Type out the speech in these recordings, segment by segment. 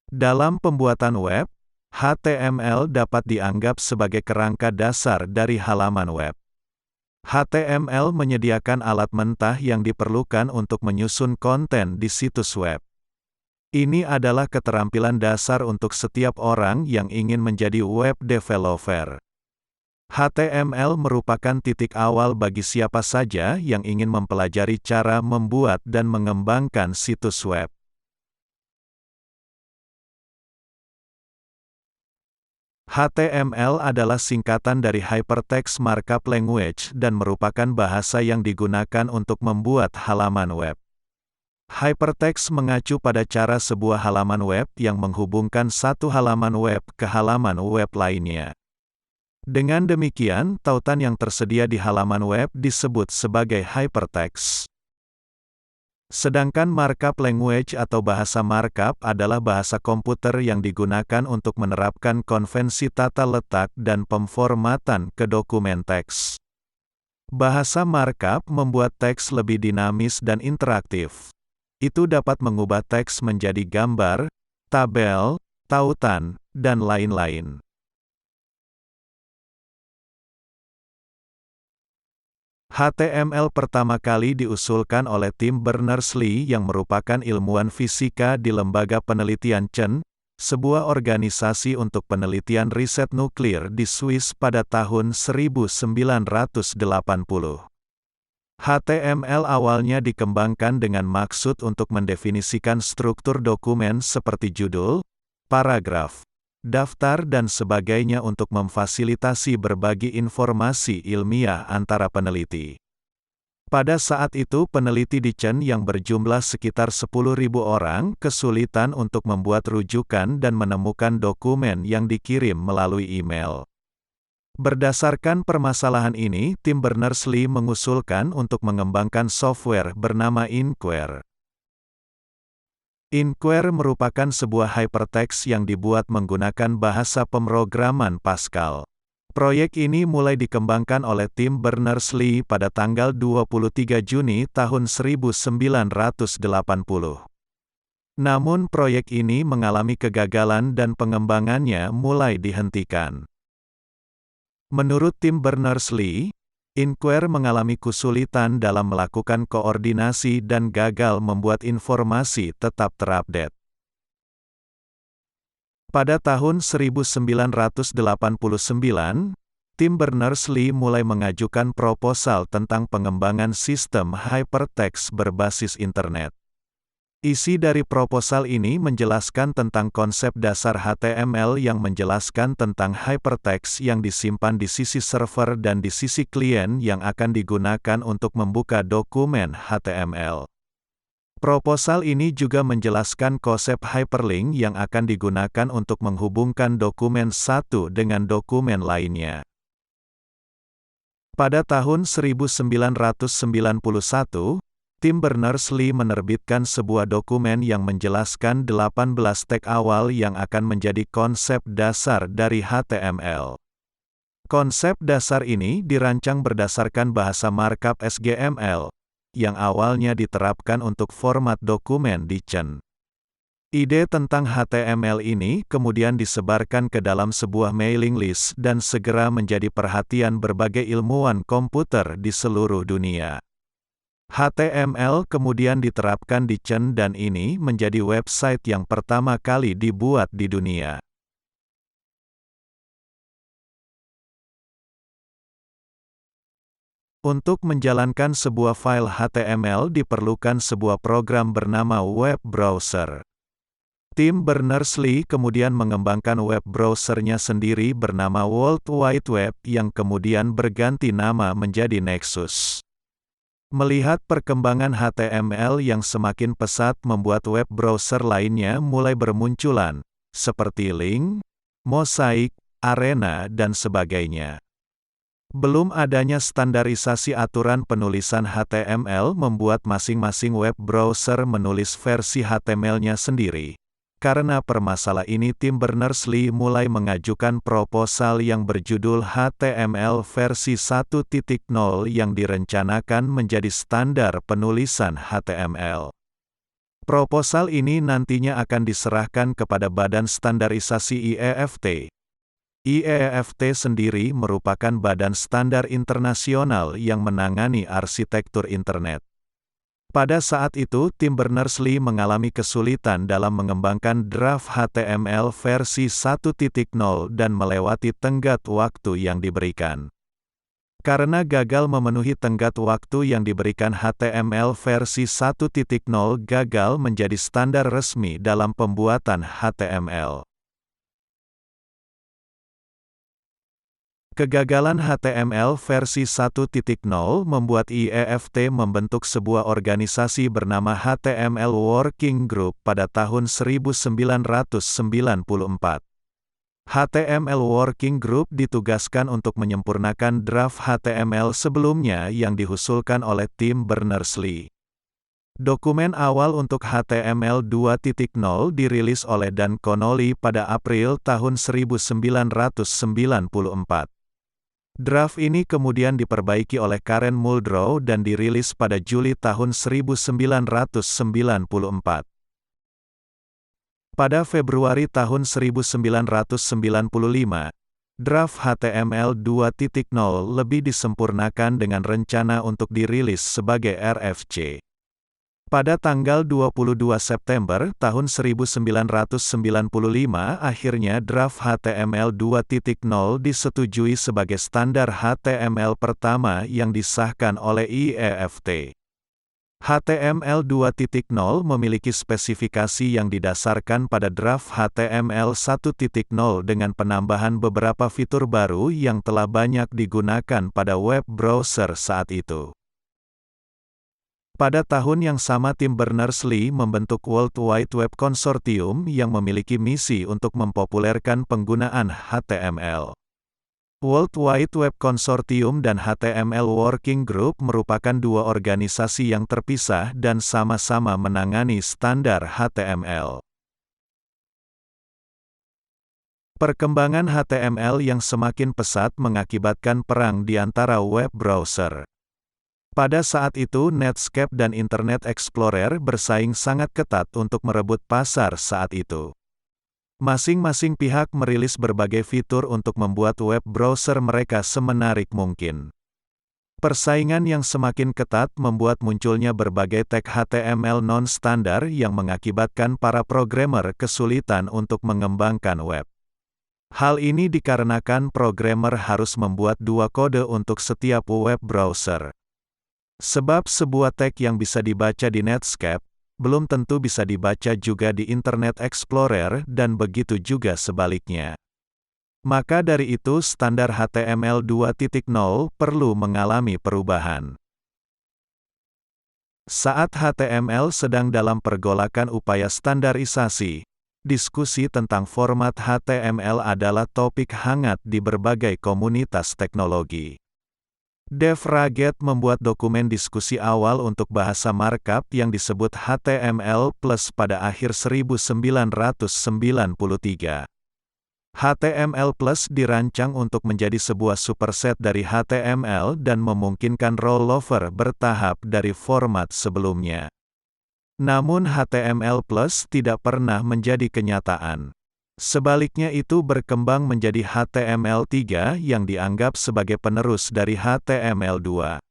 Dalam pembuatan web, HTML dapat dianggap sebagai kerangka dasar dari halaman web. HTML menyediakan alat mentah yang diperlukan untuk menyusun konten di situs web. Ini adalah keterampilan dasar untuk setiap orang yang ingin menjadi web developer. HTML merupakan titik awal bagi siapa saja yang ingin mempelajari cara membuat dan mengembangkan situs web. HTML adalah singkatan dari Hypertext Markup Language dan merupakan bahasa yang digunakan untuk membuat halaman web. Hypertext mengacu pada cara sebuah halaman web yang menghubungkan satu halaman web ke halaman web lainnya. Dengan demikian, tautan yang tersedia di halaman web disebut sebagai hypertext. Sedangkan markup language atau bahasa markup adalah bahasa komputer yang digunakan untuk menerapkan konvensi tata letak dan pemformatan ke dokumen teks. Bahasa markup membuat teks lebih dinamis dan interaktif. Itu dapat mengubah teks menjadi gambar, tabel, tautan, dan lain-lain. HTML pertama kali diusulkan oleh Tim Berners-Lee yang merupakan ilmuwan fisika di Lembaga Penelitian CERN, sebuah organisasi untuk penelitian riset nuklir di Swiss pada tahun 1980. HTML awalnya dikembangkan dengan maksud untuk mendefinisikan struktur dokumen seperti judul, paragraf, daftar dan sebagainya untuk memfasilitasi berbagi informasi ilmiah antara peneliti. Pada saat itu peneliti di CERN yang berjumlah sekitar 10.000 orang kesulitan untuk membuat rujukan dan menemukan dokumen yang dikirim melalui email. Berdasarkan permasalahan ini, Tim Berners-Lee mengusulkan untuk mengembangkan software bernama Inkware. Inkware merupakan sebuah hypertext yang dibuat menggunakan bahasa pemrograman Pascal. Proyek ini mulai dikembangkan oleh Tim Berners-Lee pada tanggal 23 Juni tahun 1980. Namun proyek ini mengalami kegagalan dan pengembangannya mulai dihentikan. Menurut Tim Berners-Lee, Inkware mengalami kesulitan dalam melakukan koordinasi dan gagal membuat informasi tetap terupdate. Pada tahun 1989, Tim Berners-Lee mulai mengajukan proposal tentang pengembangan sistem hypertext berbasis internet. Isi dari proposal ini menjelaskan tentang konsep dasar HTML yang menjelaskan tentang hypertext yang disimpan di sisi server dan di sisi klien yang akan digunakan untuk membuka dokumen HTML. Proposal ini juga menjelaskan konsep hyperlink yang akan digunakan untuk menghubungkan dokumen satu dengan dokumen lainnya. Pada tahun 1991, Tim Berners-Lee menerbitkan sebuah dokumen yang menjelaskan 18 tag awal yang akan menjadi konsep dasar dari HTML. Konsep dasar ini dirancang berdasarkan bahasa markup SGML, yang awalnya diterapkan untuk format dokumen di CERN. Ide tentang HTML ini kemudian disebarkan ke dalam sebuah mailing list dan segera menjadi perhatian berbagai ilmuwan komputer di seluruh dunia. HTML kemudian diterapkan di CERN dan ini menjadi website yang pertama kali dibuat di dunia. Untuk menjalankan sebuah file HTML diperlukan sebuah program bernama web browser. Tim Berners-Lee kemudian mengembangkan web browsernya sendiri bernama World Wide Web yang kemudian berganti nama menjadi Nexus. Melihat perkembangan HTML yang semakin pesat membuat web browser lainnya mulai bermunculan, seperti Link, Mosaic, Arena dan sebagainya. Belum adanya standarisasi aturan penulisan HTML membuat masing-masing web browser menulis versi HTML-nya sendiri. Karena permasalahan ini Tim Berners-Lee mulai mengajukan proposal yang berjudul HTML versi 1.0 yang direncanakan menjadi standar penulisan HTML. Proposal ini nantinya akan diserahkan kepada Badan Standarisasi IEFT. IEFT sendiri merupakan badan standar internasional yang menangani arsitektur internet. Pada saat itu, tim Berners-Lee mengalami kesulitan dalam mengembangkan draft HTML versi 1.0 dan melewati tenggat waktu yang diberikan. Karena gagal memenuhi tenggat waktu yang diberikan, HTML versi 1.0 gagal menjadi standar resmi dalam pembuatan HTML. Kegagalan HTML versi 1.0 membuat IEFT membentuk sebuah organisasi bernama HTML Working Group pada tahun 1994. HTML Working Group ditugaskan untuk menyempurnakan draft HTML sebelumnya yang diusulkan oleh tim Berners-Lee. Dokumen awal untuk HTML 2.0 dirilis oleh Dan Connolly pada April tahun 1994. Draft ini kemudian diperbaiki oleh Karen Muldrow dan dirilis pada Juli tahun 1994. Pada Februari tahun 1995, draft HTML 2.0 lebih disempurnakan dengan rencana untuk dirilis sebagai RFC. Pada tanggal 22 September tahun 1995, akhirnya draft HTML 2.0 disetujui sebagai standar HTML pertama yang disahkan oleh IEFT. HTML 2.0 memiliki spesifikasi yang didasarkan pada draft HTML 1.0 dengan penambahan beberapa fitur baru yang telah banyak digunakan pada web browser saat itu. Pada tahun yang sama, tim Berners-Lee membentuk World Wide Web Consortium yang memiliki misi untuk mempopulerkan penggunaan HTML. World Wide Web Consortium dan HTML Working Group merupakan dua organisasi yang terpisah dan sama-sama menangani standar HTML. Perkembangan HTML yang semakin pesat mengakibatkan perang di antara web browser. Pada saat itu, Netscape dan Internet Explorer bersaing sangat ketat untuk merebut pasar saat itu. Masing-masing pihak merilis berbagai fitur untuk membuat web browser mereka semenarik mungkin. Persaingan yang semakin ketat membuat munculnya berbagai tag HTML non-standar yang mengakibatkan para programmer kesulitan untuk mengembangkan web. Hal ini dikarenakan programmer harus membuat dua kode untuk setiap web browser. Sebab sebuah tag yang bisa dibaca di Netscape, belum tentu bisa dibaca juga di Internet Explorer dan begitu juga sebaliknya. Maka dari itu standar HTML 2.0 perlu mengalami perubahan. Saat HTML sedang dalam pergolakan upaya standarisasi, diskusi tentang format HTML adalah topik hangat di berbagai komunitas teknologi. Dave Raggett membuat dokumen diskusi awal untuk bahasa markup yang disebut HTML+ pada akhir 1993. HTML+ dirancang untuk menjadi sebuah superset dari HTML dan memungkinkan rollover bertahap dari format sebelumnya. Namun HTML+ tidak pernah menjadi kenyataan. Sebaliknya itu berkembang menjadi HTML3 yang dianggap sebagai penerus dari HTML2.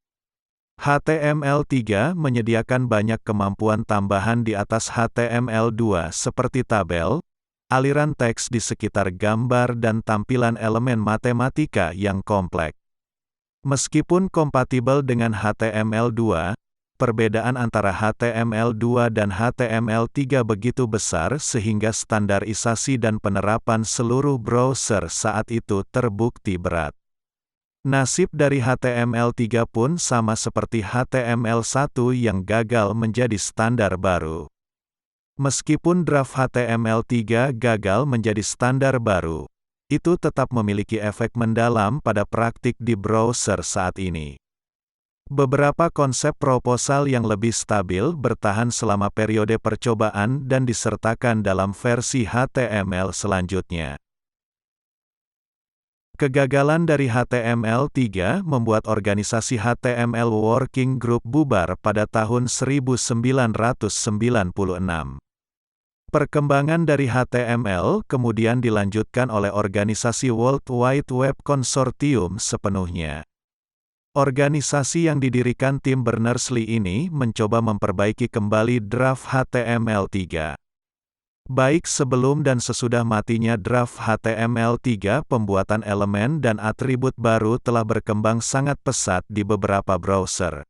HTML3 menyediakan banyak kemampuan tambahan di atas HTML2 seperti tabel, aliran teks di sekitar gambar dan tampilan elemen matematika yang kompleks. Meskipun kompatibel dengan HTML2, perbedaan antara HTML2 dan HTML3 begitu besar sehingga standarisasi dan penerapan seluruh browser saat itu terbukti berat. Nasib dari HTML3 pun sama seperti HTML1 yang gagal menjadi standar baru. Meskipun draft HTML3 gagal menjadi standar baru, itu tetap memiliki efek mendalam pada praktik di browser saat ini. Beberapa konsep proposal yang lebih stabil bertahan selama periode percobaan dan disertakan dalam versi HTML selanjutnya. Kegagalan dari HTML3 membuat organisasi HTML Working Group bubar pada tahun 1996. Perkembangan dari HTML kemudian dilanjutkan oleh organisasi World Wide Web Consortium sepenuhnya. Organisasi yang didirikan Tim Berners-Lee ini mencoba memperbaiki kembali draft HTML3. Baik sebelum dan sesudah matinya draft HTML3, pembuatan elemen dan atribut baru telah berkembang sangat pesat di beberapa browser.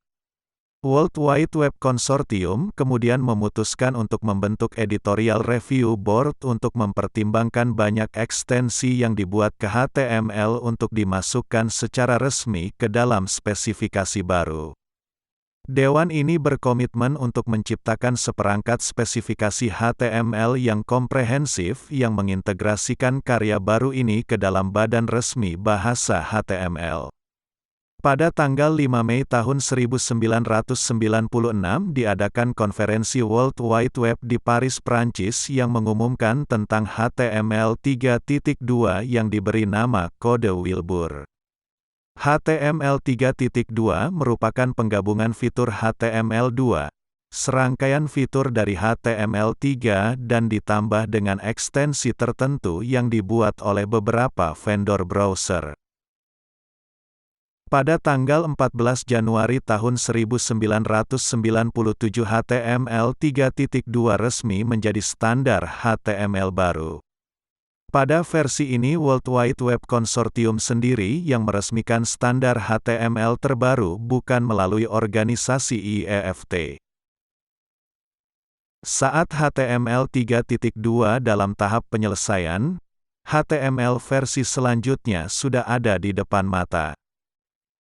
World Wide Web Consortium kemudian memutuskan untuk membentuk editorial review board untuk mempertimbangkan banyak ekstensi yang dibuat ke HTML untuk dimasukkan secara resmi ke dalam spesifikasi baru. Dewan ini berkomitmen untuk menciptakan seperangkat spesifikasi HTML yang komprehensif yang mengintegrasikan karya baru ini ke dalam badan resmi bahasa HTML. Pada tanggal 5 Mei tahun 1996 diadakan konferensi World Wide Web di Paris, Prancis yang mengumumkan tentang HTML 3.2 yang diberi nama kode Wilbur. HTML 3.2 merupakan penggabungan fitur HTML2, serangkaian fitur dari HTML3 dan ditambah dengan ekstensi tertentu yang dibuat oleh beberapa vendor browser. Pada tanggal 14 Januari tahun 1997 HTML 3.2 resmi menjadi standar HTML baru. Pada versi ini World Wide Web Consortium sendiri yang meresmikan standar HTML terbaru bukan melalui organisasi IEFT. Saat HTML 3.2 dalam tahap penyelesaian, HTML versi selanjutnya sudah ada di depan mata.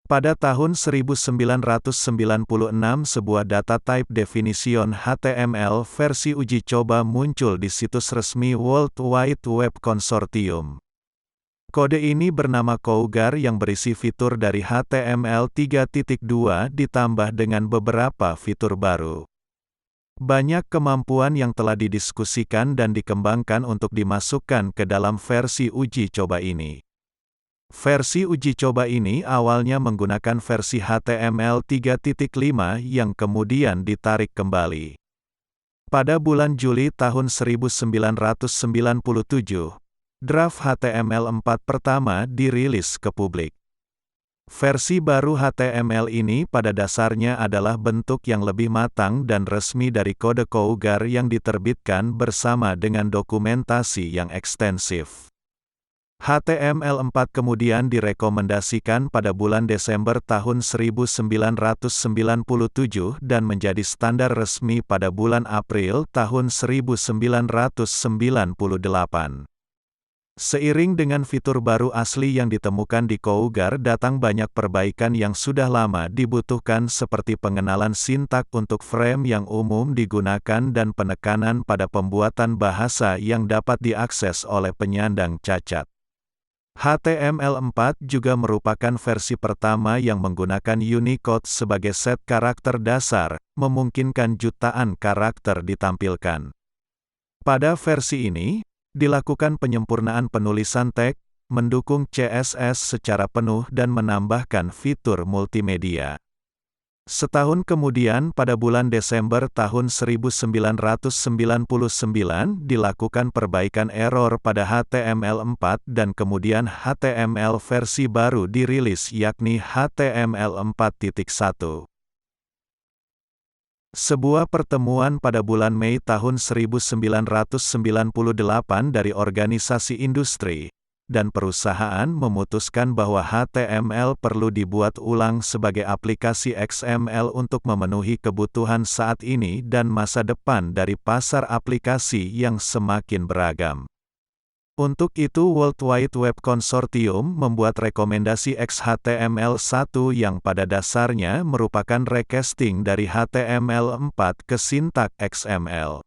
Pada tahun 1996 sebuah data type definition HTML versi uji coba muncul di situs resmi World Wide Web Consortium. Kode ini bernama Cougar yang berisi fitur dari HTML 3.2 ditambah dengan beberapa fitur baru. Banyak kemampuan yang telah didiskusikan dan dikembangkan untuk dimasukkan ke dalam versi uji coba ini. Versi uji coba ini awalnya menggunakan versi HTML 3.5 yang kemudian ditarik kembali. Pada bulan Juli tahun 1997, draft HTML4 pertama dirilis ke publik. Versi baru HTML ini pada dasarnya adalah bentuk yang lebih matang dan resmi dari kode Cougar yang diterbitkan bersama dengan dokumentasi yang ekstensif. HTML4 kemudian direkomendasikan pada bulan Desember tahun 1997 dan menjadi standar resmi pada bulan April tahun 1998. Seiring dengan fitur baru asli yang ditemukan di Cougar datang banyak perbaikan yang sudah lama dibutuhkan seperti pengenalan sintak untuk frame yang umum digunakan dan penekanan pada pembuatan bahasa yang dapat diakses oleh penyandang cacat. HTML4 juga merupakan versi pertama yang menggunakan Unicode sebagai set karakter dasar, memungkinkan jutaan karakter ditampilkan. Pada versi ini, dilakukan penyempurnaan penulisan teks, mendukung CSS secara penuh dan menambahkan fitur multimedia. Setahun kemudian pada bulan Desember tahun 1999 dilakukan perbaikan error pada HTML4 dan kemudian HTML versi baru dirilis yakni HTML4.1. Sebuah pertemuan pada bulan Mei tahun 1998 dari organisasi industri dan perusahaan memutuskan bahwa HTML perlu dibuat ulang sebagai aplikasi XML untuk memenuhi kebutuhan saat ini dan masa depan dari pasar aplikasi yang semakin beragam. Untuk itu World Wide Web Consortium membuat rekomendasi XHTML1 yang pada dasarnya merupakan recasting dari HTML4 ke sintak XML.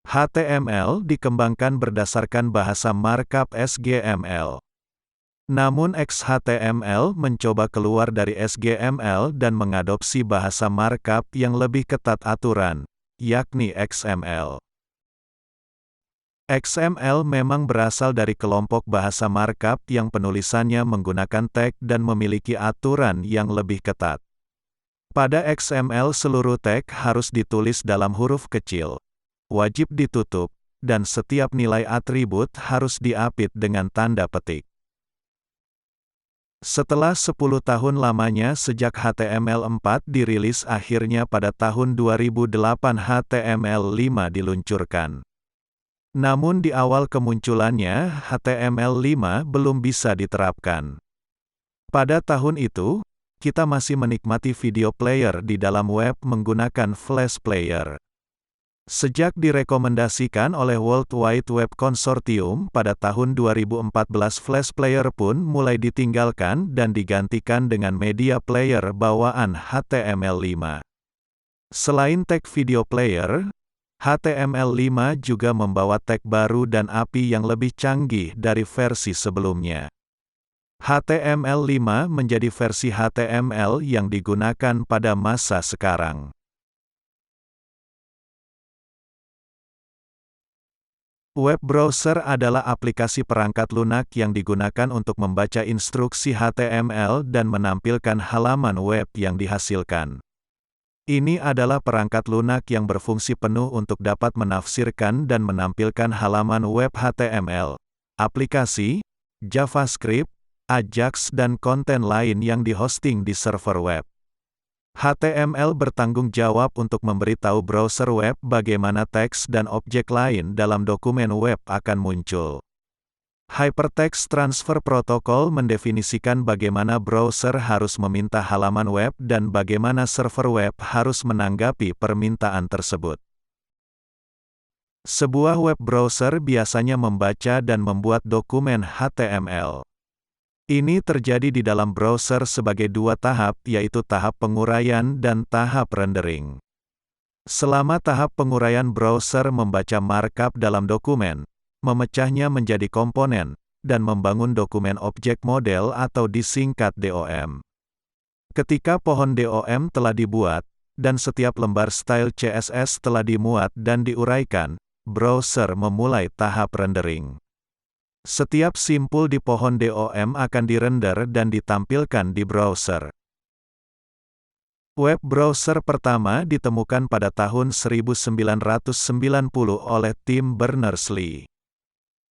HTML dikembangkan berdasarkan bahasa markup SGML. Namun XHTML mencoba keluar dari SGML dan mengadopsi bahasa markup yang lebih ketat aturan, yakni XML. XML memang berasal dari kelompok bahasa markup yang penulisannya menggunakan tag dan memiliki aturan yang lebih ketat. Pada XML seluruh tag harus ditulis dalam huruf kecil, wajib ditutup, dan setiap nilai atribut harus diapit dengan tanda petik. Setelah 10 tahun lamanya sejak HTML5 dirilis akhirnya pada tahun 2008 HTML5 diluncurkan. Namun di awal kemunculannya, HTML5 belum bisa diterapkan. Pada tahun itu, kita masih menikmati video player di dalam web menggunakan Flash Player. Sejak direkomendasikan oleh World Wide Web Consortium pada tahun 2014, Flash Player pun mulai ditinggalkan dan digantikan dengan media player bawaan HTML5. Selain tag video player, HTML5 juga membawa tag baru dan API yang lebih canggih dari versi sebelumnya. HTML5 menjadi versi HTML yang digunakan pada masa sekarang. Web browser adalah aplikasi perangkat lunak yang digunakan untuk membaca instruksi HTML dan menampilkan halaman web yang dihasilkan. Ini adalah perangkat lunak yang berfungsi penuh untuk dapat menafsirkan dan menampilkan halaman web HTML, aplikasi, JavaScript, Ajax dan konten lain yang dihosting di server web. HTML bertanggung jawab untuk memberitahu browser web bagaimana teks dan objek lain dalam dokumen web akan muncul. Hypertext Transfer Protocol mendefinisikan bagaimana browser harus meminta halaman web dan bagaimana server web harus menanggapi permintaan tersebut. Sebuah web browser biasanya membaca dan membuat dokumen HTML. Ini terjadi di dalam browser sebagai dua tahap, yaitu tahap penguraian dan tahap rendering. Selama tahap penguraian, browser membaca markup dalam dokumen, memecahnya menjadi komponen, dan membangun dokumen objek model atau disingkat DOM. Ketika pohon DOM telah dibuat, dan setiap lembar style CSS telah dimuat dan diuraikan, browser memulai tahap rendering. Setiap simpul di pohon DOM akan dirender dan ditampilkan di browser. Web browser pertama ditemukan pada tahun 1990 oleh Tim Berners-Lee.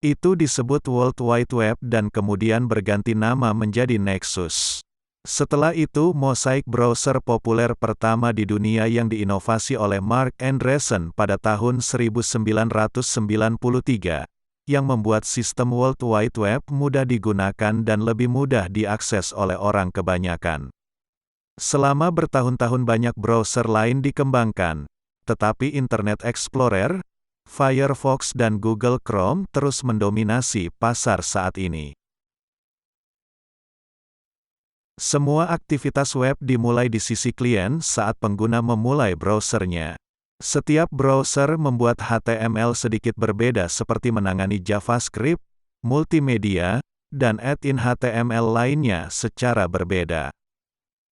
Itu disebut World Wide Web dan kemudian berganti nama menjadi Nexus. Setelah itu, Mosaic browser populer pertama di dunia yang diinovasi oleh Marc Andreessen pada tahun 1993, yang membuat sistem World Wide Web mudah digunakan dan lebih mudah diakses oleh orang kebanyakan. Selama bertahun-tahun banyak browser lain dikembangkan, tetapi Internet Explorer, Firefox dan Google Chrome terus mendominasi pasar saat ini. Semua aktivitas web dimulai di sisi klien saat pengguna memulai browsernya. Setiap browser membuat HTML sedikit berbeda seperti menangani JavaScript, multimedia, dan add-in HTML lainnya secara berbeda.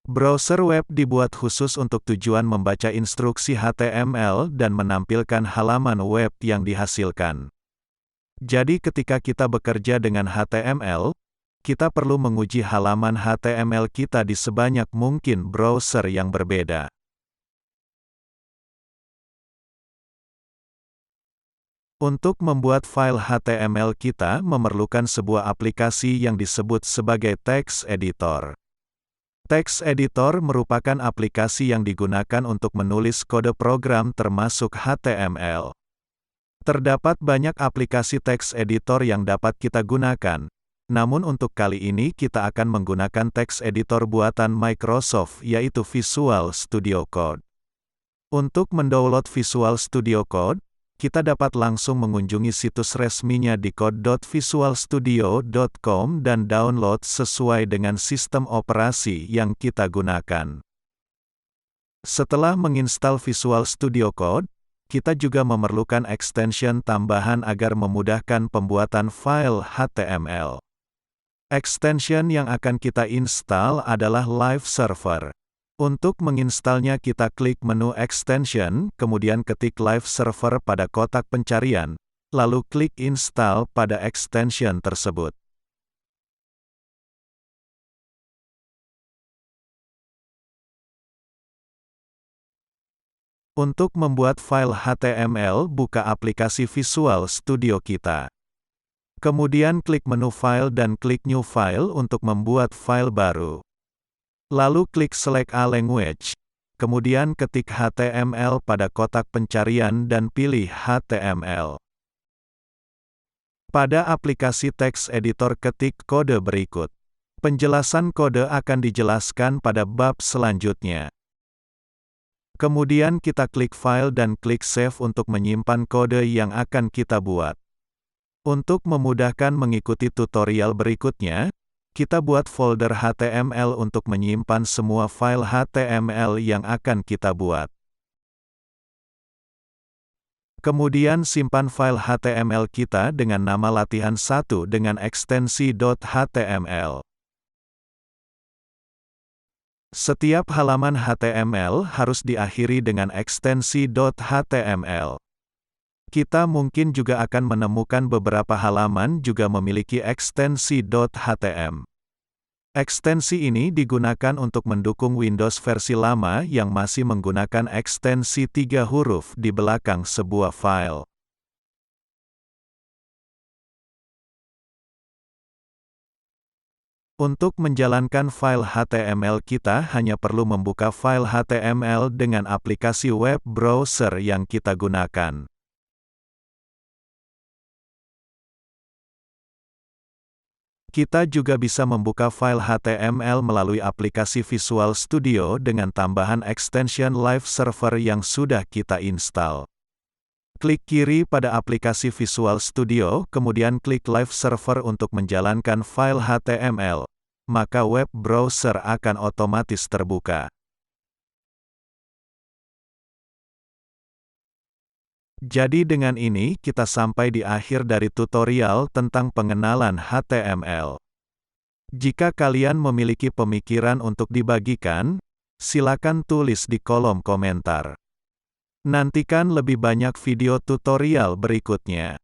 Browser web dibuat khusus untuk tujuan membaca instruksi HTML dan menampilkan halaman web yang dihasilkan. Jadi ketika kita bekerja dengan HTML, kita perlu menguji halaman HTML kita di sebanyak mungkin browser yang berbeda. Untuk membuat file HTML kita memerlukan sebuah aplikasi yang disebut sebagai text editor. Text editor merupakan aplikasi yang digunakan untuk menulis kode program termasuk HTML. Terdapat banyak aplikasi text editor yang dapat kita gunakan. Namun untuk kali ini kita akan menggunakan text editor buatan Microsoft yaitu Visual Studio Code. Untuk mendownload Visual Studio Code, kita dapat langsung mengunjungi situs resminya di code.visualstudio.com dan download sesuai dengan sistem operasi yang kita gunakan. Setelah menginstal Visual Studio Code, kita juga memerlukan extension tambahan agar memudahkan pembuatan file HTML. Extension yang akan kita install adalah Live Server. Untuk menginstalnya kita klik menu Extension, kemudian ketik Live Server pada kotak pencarian, lalu klik install pada extension tersebut. Untuk membuat file HTML, buka aplikasi Visual Studio kita. Kemudian klik menu File dan klik New File untuk membuat file baru. Lalu klik Select a Language. Kemudian ketik HTML pada kotak pencarian dan pilih HTML. Pada aplikasi text editor ketik kode berikut. Penjelasan kode akan dijelaskan pada bab selanjutnya. Kemudian kita klik File dan klik Save untuk menyimpan kode yang akan kita buat. Untuk memudahkan mengikuti tutorial berikutnya, kita buat folder HTML untuk menyimpan semua file HTML yang akan kita buat. Kemudian simpan file HTML kita dengan nama latihan 1 dengan ekstensi .html. Setiap halaman HTML harus diakhiri dengan ekstensi .html. Kita mungkin juga akan menemukan beberapa halaman juga memiliki ekstensi .htm. Ekstensi ini digunakan untuk mendukung Windows versi lama yang masih menggunakan ekstensi 3 huruf di belakang sebuah file. Untuk menjalankan file HTML kita hanya perlu membuka file HTML dengan aplikasi web browser yang kita gunakan. Kita juga bisa membuka file HTML melalui aplikasi Visual Studio dengan tambahan extension Live Server yang sudah kita install. Klik kiri pada aplikasi Visual Studio, kemudian klik Live Server untuk menjalankan file HTML, maka web browser akan otomatis terbuka. Jadi dengan ini kita sampai di akhir dari tutorial tentang pengenalan HTML. Jika kalian memiliki pemikiran untuk dibagikan, silakan tulis di kolom komentar. Nantikan lebih banyak video tutorial berikutnya.